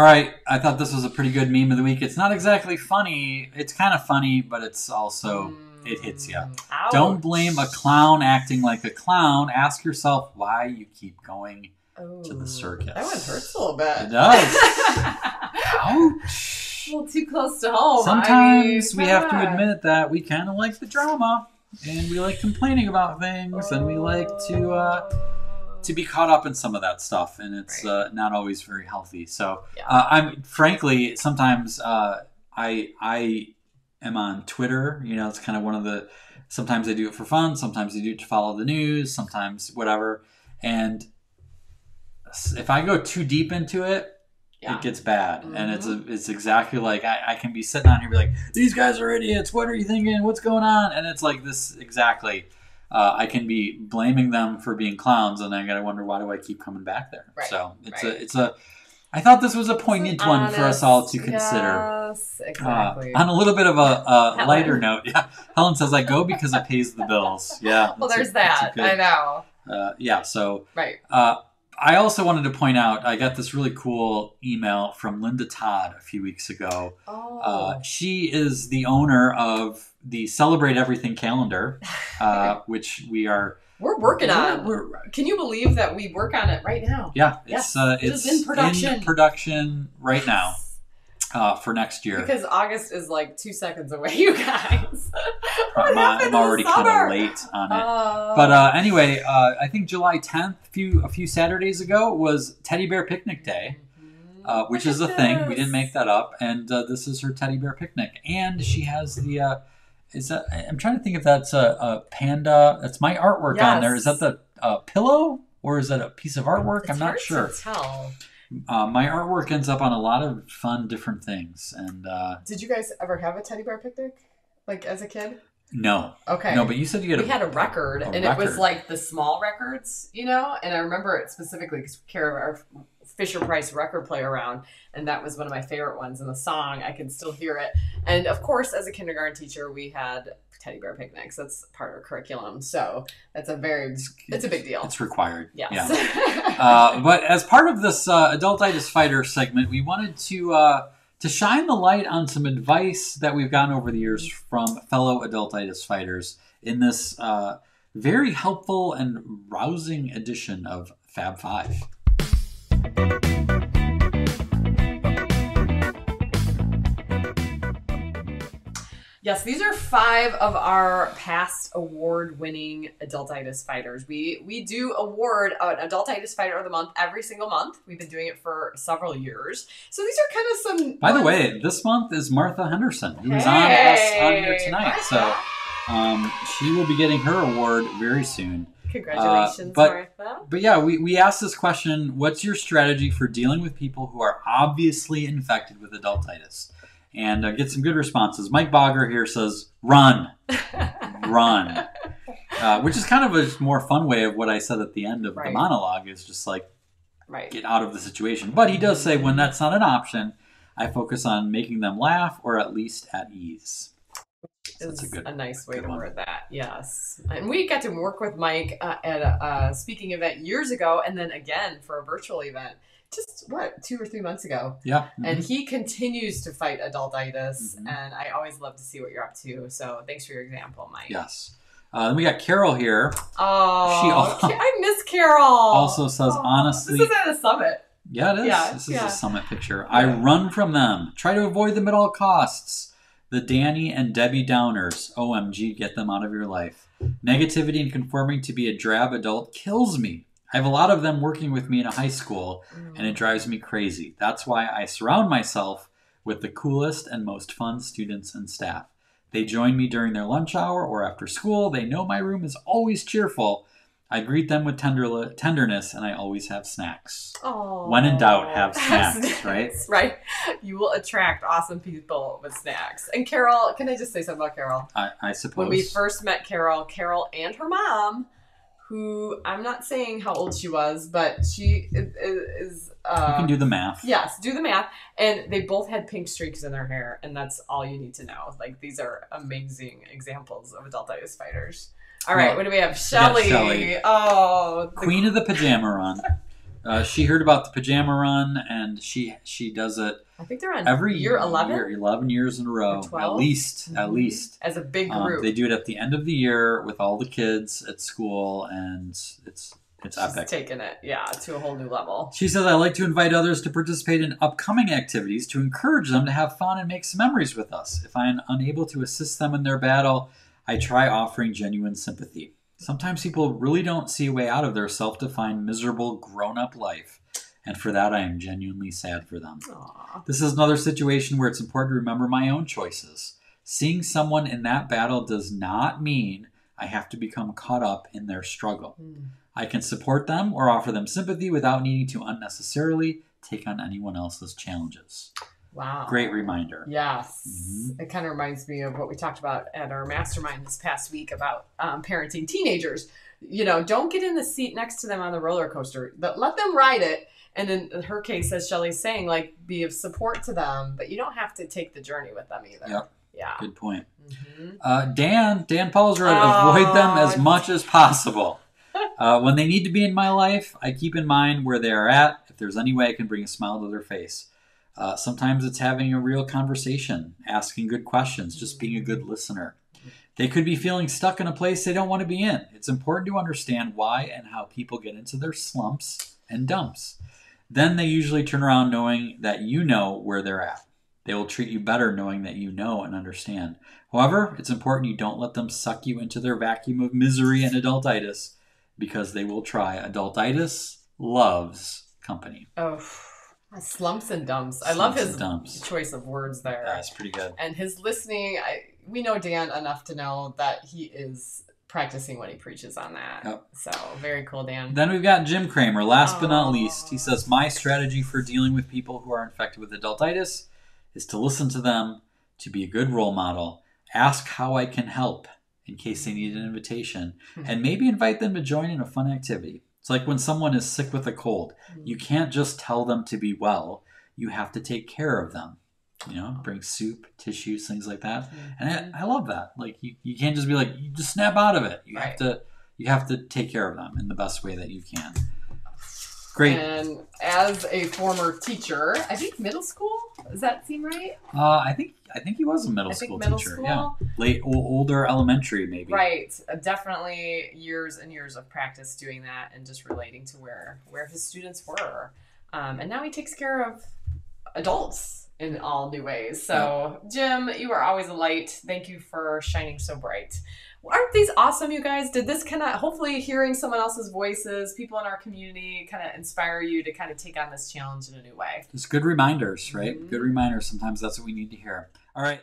All right, I thought this was a pretty good meme of the week. It's not exactly funny. It's kind of funny, but it's also, it hits you. Ouch. Don't blame a clown acting like a clown. Ask yourself why you keep going to the circus. That one hurts a little bit. It does. Ouch. A little too close to home. Sometimes we have to admit that we kind of like the drama, and we like complaining about things, and we like to be caught up in some of that stuff, and it's not always very healthy. So I'm frankly sometimes I am on Twitter. You know, it's kind of one of the. Sometimes I do it for fun. Sometimes I do it to follow the news. Sometimes whatever. And if I go too deep into it, it gets bad. And it's exactly like I can be sitting on here and be like, these guys are idiots. What are you thinking? What's going on? And it's like this exactly. I can be blaming them for being clowns, and I gotta wonder, why do I keep coming back there? Right. So it's a. I thought this was a poignant one for us all to consider. Yes, exactly. On a little bit of a lighter note, Helen says, "I go because it pays the bills." Yeah. Well, there's that. I know. So. Right. I also wanted to point out, I got this really cool email from Linda Todd a few weeks ago. She is the owner of the Celebrate Everything calendar, which we're working on. Can you believe that we work on it right now? Yeah, it's in production right now for next year. Because August is like 2 seconds away, you guys. I'm already kind of late on it. But anyway, I think July 10th, a few Saturdays ago, was Teddy Bear Picnic Day. Which is a thing. We didn't make that up. And this is her teddy bear picnic. And she has the... I'm trying to think if that's a panda. That's my artwork on there. Is that the pillow? Or is that a piece of artwork? I'm not sure. It's hard to tell. My artwork ends up on a lot of fun different things. And did you guys ever have a teddy bear picnic? Like as a kid? No. Okay. No, but you said you had We had a record, and it was like the small records, you know? And I remember it specifically because we carried our Fisher-Price record player around, and that was one of my favorite ones. And the song, I can still hear it. And of course, as a kindergarten teacher, we had teddy bear picnics. That's part of our curriculum. So it's a big deal. It's required. Yes. Yeah. But as part of this Adultitis Fighter segment, we wanted to shine the light on some advice that we've gotten over the years from fellow Adultitis Fighters in this very helpful and rousing edition of Fab 5. Yes, these are 5 of our past award-winning Adultitis Fighters. We do award an Adultitis Fighter of the Month every single month. We've been doing it for several years. So these are kind of some... By the way, this month is Martha Henderson, who is on here tonight. Martha. So she will be getting her award very soon. Congratulations, Martha. But yeah, we asked this question, what's your strategy for dealing with people who are obviously infected with adultitis? And get some good responses. Mike Baugher here says, run. Run. Which is kind of a more fun way of what I said at the end of the monologue, is just like, get out of the situation. But he does say, when that's not an option, I focus on making them laugh or at least at ease. So that's a nice way to word that. Yes. And we got to work with Mike at a speaking event years ago, and then again for a virtual event. Just, 2 or 3 months ago. Yeah. Mm-hmm. And he continues to fight adultitis, and I always love to see what you're up to. So thanks for your example, Mike. Yes. Then we got Caryl here. Oh, I miss Caryl. Also says, honestly... This is at a summit. Yeah, it is. Yeah, this is a summit picture. I run from them. Try to avoid them at all costs. The Danny and Debbie Downers. OMG, get them out of your life. Negativity and conforming to be a drab adult kills me. I have a lot of them working with me in a high school, and it drives me crazy. That's why I surround myself with the coolest and most fun students and staff. They join me during their lunch hour or after school. They know my room is always cheerful. I greet them with tenderness, and I always have snacks. Aww. When in doubt, have snacks, right? Right. You will attract awesome people with snacks. And Caryl, can I just say something about Caryl? I suppose. When we first met Caryl and her mom, who I'm not saying how old she was, but she is... you can do the math. Yes, do the math. And they both had pink streaks in their hair, and that's all you need to know. Like, these are amazing examples of Adultitis Fighters. All right, what do we have? Shelley. Queen of the Pajama Run. She heard about the pajama run, and she does it. I think they're on every year 11? 11 years in a row, at least. As a big group. They do it at the end of the year with all the kids at school, and it's epic. Taking it, to a whole new level. She says, I like to invite others to participate in upcoming activities to encourage them to have fun and make some memories with us. If I am unable to assist them in their battle, I try offering genuine sympathy. Sometimes people really don't see a way out of their self-defined, miserable, grown-up life. And for that, I am genuinely sad for them. Aww. This is another situation where it's important to remember my own choices. Seeing someone in that battle does not mean I have to become caught up in their struggle. I can support them or offer them sympathy without needing to unnecessarily take on anyone else's challenges. Wow. Great reminder. Yes. It kind of reminds me of what we talked about at our mastermind this past week about parenting teenagers. Don't get in the seat next to them on the roller coaster. But let them ride it. And in her case, as Shelley's saying, like, be of support to them, but you don't have to take the journey with them either. Yep. Yeah. Good point. Dan Paulsrud, avoid them as much as possible. When they need to be in my life, I keep in mind where they are at. If there's any way I can bring a smile to their face. Sometimes it's having a real conversation, asking good questions, just being a good listener. They could be feeling stuck in a place they don't want to be in. It's important to understand why and how people get into their slumps and dumps. Then they usually turn around knowing that you know where they're at. They will treat you better knowing that you know and understand. However, it's important you don't let them suck you into their vacuum of misery and adultitis, because they will try. Adultitis loves company. Oh, slumps and dumps. I love his choice of words there. That's pretty good. And his listening, we know Dan enough to know that he is practicing what he preaches on that. Yep. So, very cool, Dan. Then we've got Jim Kramer, last but not least. He says, my strategy for dealing with people who are infected with adultitis is to listen to them, to be a good role model, ask how I can help in case they need an invitation, and maybe invite them to join in a fun activity. It's like when someone is sick with a cold. You can't just tell them to be well. You have to take care of them. Bring soup, tissues, things like that. And I love that. Like, you can't just be like, you just snap out of it. You have to take care of them in the best way that you can. Great. And as a former teacher, I think middle school, does that seem right? I think he was a middle school teacher. Yeah, older elementary maybe. Right. Definitely years and years of practice doing that and just relating to where his students were. And now he takes care of adults in all new ways. So, Jim, you are always a light. Thank you for shining so bright. Aren't these awesome, you guys? Did this kind of, hopefully hearing someone else's voices, people in our community, kind of inspire you to kind of take on this challenge in a new way? Just good reminders, right? Good reminders. Sometimes that's what we need to hear. All right.